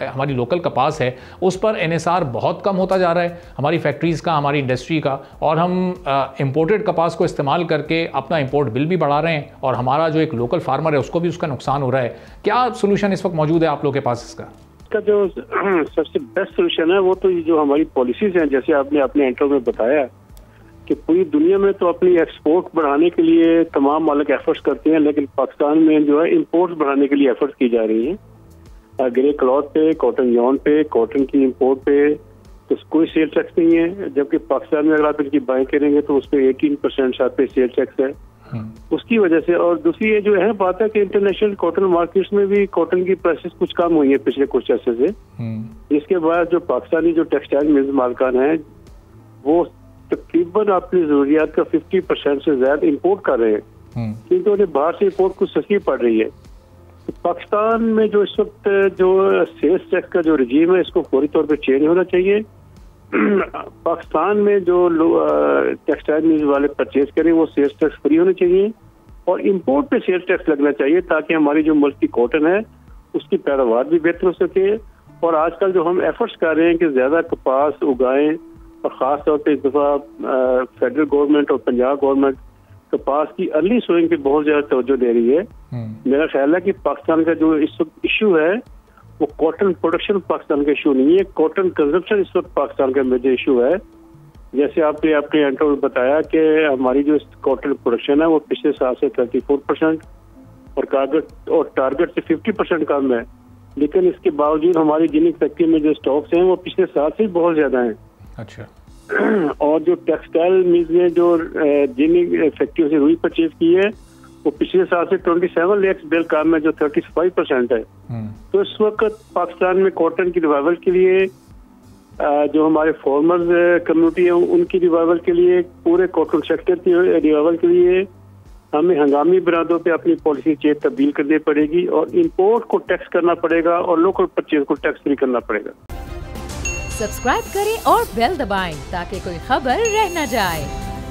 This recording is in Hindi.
हमारी लोकल कपास है उस पर NSR बहुत कम होता जा रहा है, हमारी फैक्ट्रीज़ का, हमारी इंडस्ट्री का, और हम इम्पोर्टेड कपास को इस्तेमाल करके अपना इम्पोर्ट बिल भी बढ़ा रहे हैं और हमारा जो एक लोकल फार्मर है उसको भी उसका नुकसान हो रहा है। क्या सोल्यूशन इस वक्त मौजूद है आप लोगों के पास इसका? इसका जो सबसे बेस्ट सोल्यूशन है वो तो जो हमारी पॉलिसीज हैं, जैसे आपने अपने इंट्रो में बताया कि पूरी दुनिया में तो अपनी एक्सपोर्ट बढ़ाने के लिए तमाम मालिक एफर्ट्स करते हैं, लेकिन पाकिस्तान में जो है इंपोर्ट बढ़ाने के लिए एफर्ट्स की जा रही हैं। ग्रे क्लॉथ पे, कॉटन यॉन पे, कॉटन की इंपोर्ट पे तो कोई सेल टैक्स नहीं है, जबकि पाकिस्तान में अगर आप इनकी बाइंग करेंगे तो उस पर 18% साथ पे सेल टैक्स है उसकी वजह से। और दूसरी ये जो है बात है कि इंटरनेशनल कॉटन मार्केट्स में भी कॉटन की प्राइसेस कुछ कम हुई है पिछले कुछ अर्से से, जिसके बाद जो पाकिस्तानी जो टेक्सटाइल मिल्स मालकान है वो तकरीबन अपनी जरूरियात का 50% से ज्यादा इंपोर्ट कर रहे हैं, क्योंकि उन्हें बाहर से इंपोर्ट कुछ सस्ती पड़ रही है। तो पाकिस्तान में जो इस वक्त जो सेल्स टैक्स का जो रजीम है इसको फौरी तौर पे चेंज होना चाहिए। पाकिस्तान में जो टेक्सटाइल मिल्स वाले परचेज करें वो सेल्स टैक्स फ्री होने चाहिए और इंपोर्ट पे सेल्स टैक्स लगना चाहिए, ताकि हमारी जो मुल्क की कॉटन है उसकी पैदावार भी बेहतर हो सके। और आजकल जो हम एफर्ट्स कर रहे हैं कि ज्यादा कपास उगाएं, और ख़ास तौर पे इस दफ़ा फेडरल गवर्नमेंट और पंजाब गवर्नमेंट कपास की अर्ली सोइंग पे बहुत ज़्यादा तवज्जो दे रही है। मेरा ख्याल है कि पाकिस्तान का जो इस वक्त इशू है वो कॉटन प्रोडक्शन पाकिस्तान का इशू नहीं है, कॉटन कंजप्शन इस वक्त पाकिस्तान का मेजर इशू है। जैसे आपने अपने इंटरव्यू में बताया कि हमारी जो कॉटन प्रोडक्शन है वो पिछले साल से 34% और टारगेट से 50% कम है, लेकिन इसके बावजूद हमारी जिनिंग फैक्ट्री में जो स्टॉक्स हैं वो पिछले साल से बहुत ज्यादा हैं। अच्छा। और जो टेक्सटाइल मिल्स ने जो जिनिंग फैक्ट्रियों से रुई परचेज की है वो पिछले साल से 27 लाख बिल काम है, जो 35% है। तो इस वक्त पाकिस्तान में कॉटन की रिवाइवल के लिए जो हमारे फार्मर्स कम्युनिटी है उनकी रिवाइवल के लिए, पूरे कॉटन सेक्टर की रिवाइवल के लिए हमें हंगामी बुनियादों पे अपनी पॉलिसी चेंज तब्दील करनी पड़ेगी और इंपोर्ट को टैक्स करना पड़ेगा और लोकल परचेज को टैक्स फ्री करना पड़ेगा। सब्सक्राइब करें और बेल दबाएं ताकि कोई खबर रह न जाए।